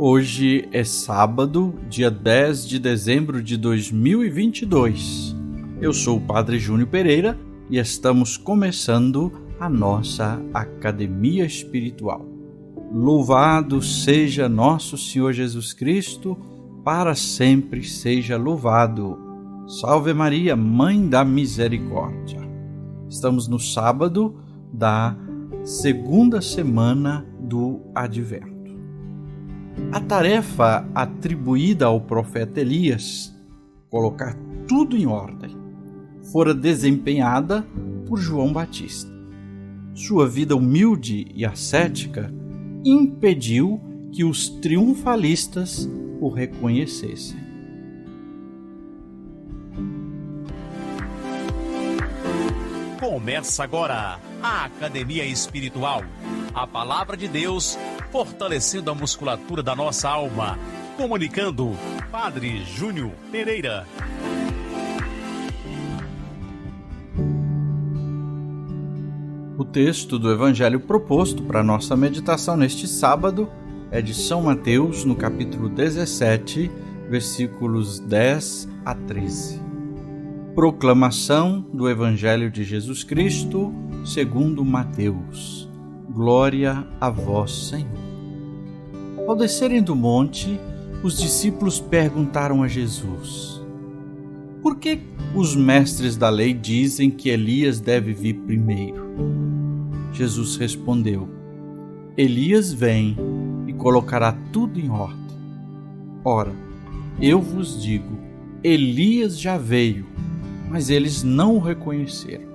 Hoje é sábado, dia 10 de dezembro de 2022. Eu sou o Padre Júnior Pereira e estamos começando a nossa Academia Espiritual. Louvado seja nosso Senhor Jesus Cristo, para sempre seja louvado. Salve Maria, Mãe da Misericórdia. Estamos no sábado da segunda semana do Advento. A tarefa atribuída ao profeta Elias, colocar tudo em ordem, fora desempenhada por João Batista. Sua vida humilde e ascética impediu que os triunfalistas o reconhecessem. Começa agora a Academia Espiritual. A Palavra de Deus fortalecendo a musculatura da nossa alma. Comunicando, Padre Júnior Pereira. O texto do Evangelho proposto para nossa meditação neste sábado é de São Mateus, no capítulo 17, versículos 10 a 13. Proclamação do Evangelho de Jesus Cristo, segundo Mateus. Glória a vós, Senhor. Ao descerem do monte, os discípulos perguntaram a Jesus: por que os mestres da lei dizem que Elias deve vir primeiro? Jesus respondeu: Elias vem e colocará tudo em ordem. Ora, eu vos digo, Elias já veio, mas eles não o reconheceram.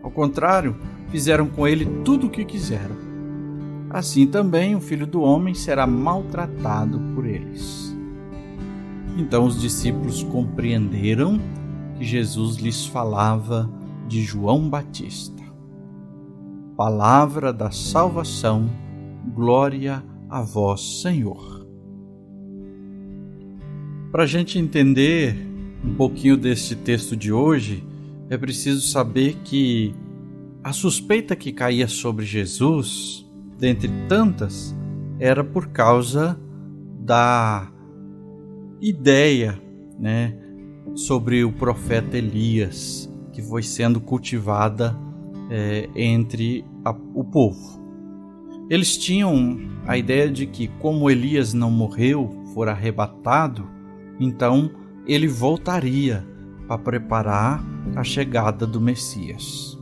Ao contrário, fizeram com ele tudo o que quiseram. Assim também o Filho do Homem será maltratado por eles. Então os discípulos compreenderam que Jesus lhes falava de João Batista. Palavra da salvação, glória a vós, Senhor. Para a gente entender um pouquinho deste texto de hoje, é preciso saber que a suspeita que caía sobre Jesus, dentre tantas, era por causa da ideia, sobre o profeta Elias, que foi sendo cultivada entre o povo. Eles tinham a ideia de que, como Elias não morreu, fora arrebatado, então ele voltaria para preparar a chegada do Messias.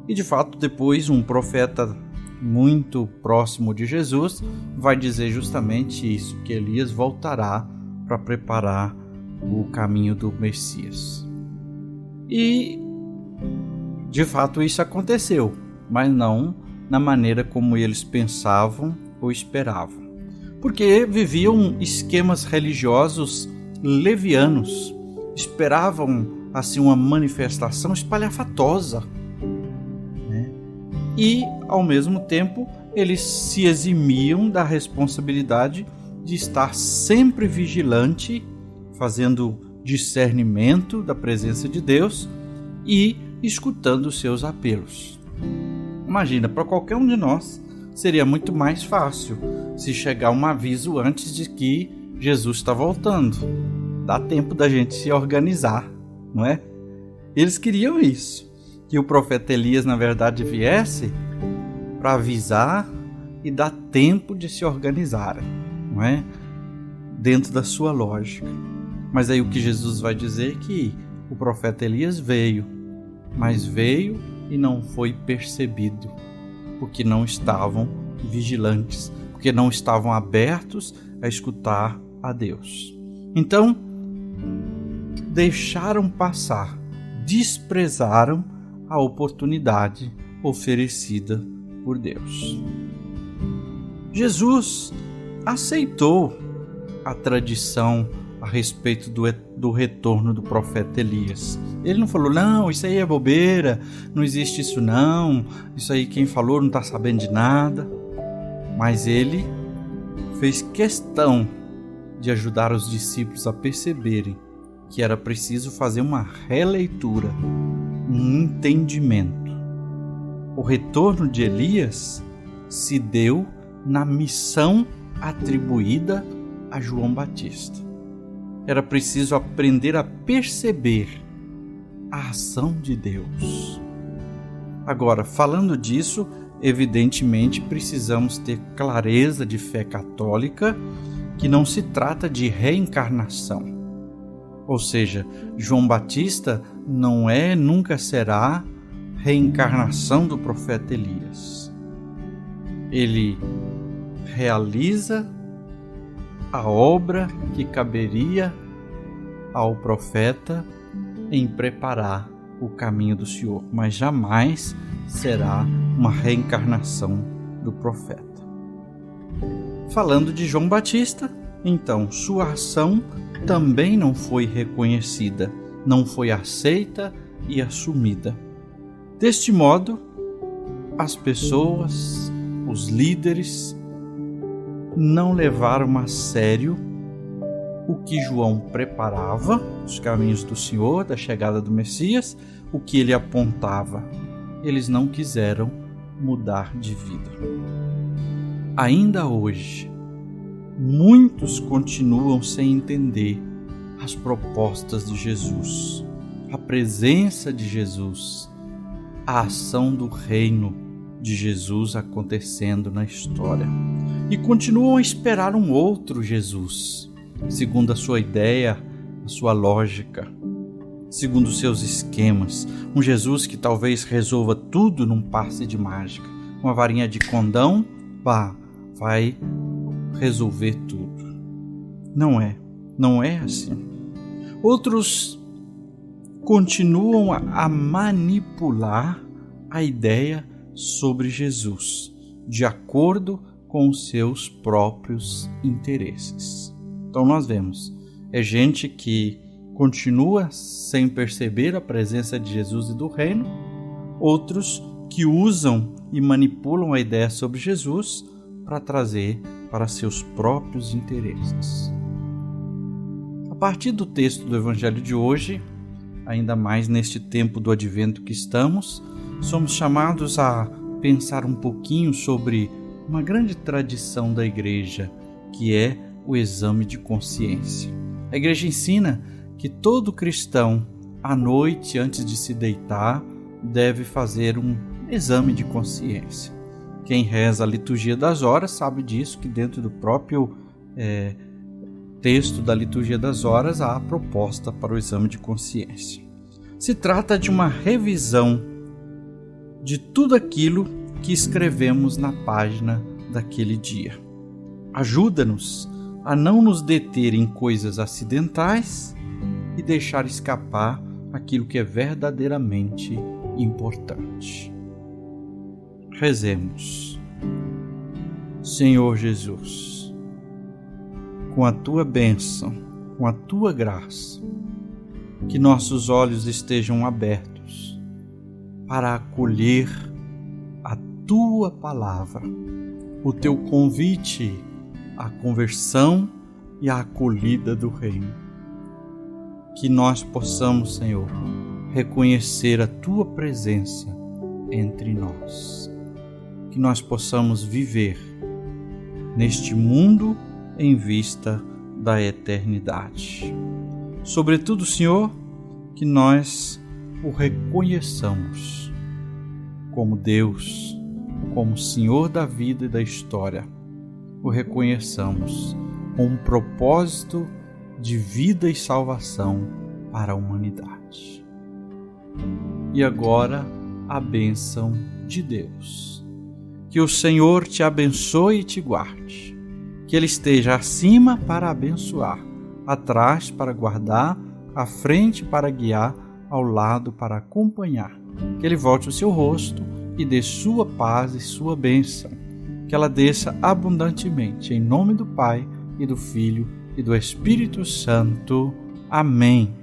E de fato, depois um profeta muito próximo de Jesus vai dizer justamente isso, que Elias voltará para preparar o caminho do Messias. E de fato isso aconteceu, mas não na maneira como eles pensavam ou esperavam, porque viviam esquemas religiosos levianos, esperavam assim uma manifestação espalhafatosa, e ao mesmo tempo eles se eximiam da responsabilidade de estar sempre vigilante, fazendo discernimento da presença de Deus e escutando seus apelos. Imagina, para qualquer um de nós seria muito mais fácil se chegar um aviso antes de que Jesus está voltando. Dá tempo da gente se organizar, não é? Eles queriam isso, que o profeta Elias, na verdade, viesse para avisar e dar tempo de se organizarem, não é? Dentro da sua lógica. Mas aí o que Jesus vai dizer é que o profeta Elias veio, mas veio e não foi percebido, porque não estavam vigilantes, porque não estavam abertos a escutar a Deus. Então, deixaram passar, desprezaram a oportunidade oferecida por Deus. Jesus aceitou a tradição a respeito do retorno do profeta Elias. Ele não falou, não, isso aí é bobeira, não existe isso não, isso aí quem falou não está sabendo de nada. Mas ele fez questão de ajudar os discípulos a perceberem que era preciso fazer uma releitura, um entendimento. O retorno de Elias se deu na missão atribuída a João Batista. Era preciso aprender a perceber a ação de Deus. Agora, falando disso, evidentemente precisamos ter clareza de fé católica que não se trata de reencarnação. Ou seja, João Batista não é, nunca será, reencarnação do profeta Elias. Ele realiza a obra que caberia ao profeta em preparar o caminho do Senhor, mas jamais será uma reencarnação do profeta. Falando de João Batista, então, sua ação também não foi reconhecida, não foi aceita e assumida. Deste modo, as pessoas, os líderes, não levaram a sério o que João preparava, os caminhos do Senhor, da chegada do Messias, o que ele apontava. Eles não quiseram mudar de vida. Ainda hoje, muitos continuam sem entender as propostas de Jesus, a presença de Jesus, a ação do reino de Jesus acontecendo na história. E continuam a esperar um outro Jesus, segundo a sua ideia, a sua lógica, segundo os seus esquemas. Um Jesus que talvez resolva tudo num passe de mágica. Uma varinha de condão, vai resolver tudo. Não é assim. Outros continuam a manipular a ideia sobre Jesus, de acordo com os seus próprios interesses. Então nós vemos, é gente que continua sem perceber a presença de Jesus e do reino, outros que usam e manipulam a ideia sobre Jesus para trazer para seus próprios interesses. A partir do texto do Evangelho de hoje, ainda mais neste tempo do advento que estamos, somos chamados a pensar um pouquinho sobre uma grande tradição da Igreja, que é o exame de consciência. A Igreja ensina que todo cristão, à noite, antes de se deitar, deve fazer um exame de consciência. Quem reza a liturgia das horas sabe disso, que dentro do próprio texto da liturgia das horas há a proposta para o exame de consciência. Se trata de uma revisão de tudo aquilo que escrevemos na página daquele dia. Ajuda-nos a não nos deter em coisas acidentais e deixar escapar aquilo que é verdadeiramente importante. Rezemos. Senhor Jesus, com a Tua bênção, com a Tua graça, que nossos olhos estejam abertos para acolher a Tua palavra, o Teu convite à conversão e à acolhida do Reino. Que nós possamos, Senhor, reconhecer a Tua presença entre nós. Que nós possamos viver neste mundo em vista da eternidade. Sobretudo, Senhor, que nós o reconheçamos como Deus, como Senhor da vida e da história. O reconheçamos com um propósito de vida e salvação para a humanidade. E agora, a bênção de Deus. Que o Senhor te abençoe e te guarde. Que Ele esteja acima para abençoar, atrás para guardar, à frente para guiar, ao lado para acompanhar. Que Ele volte o seu rosto e dê sua paz e sua bênção. Que ela desça abundantemente, em nome do Pai, e do Filho, e do Espírito Santo. Amém.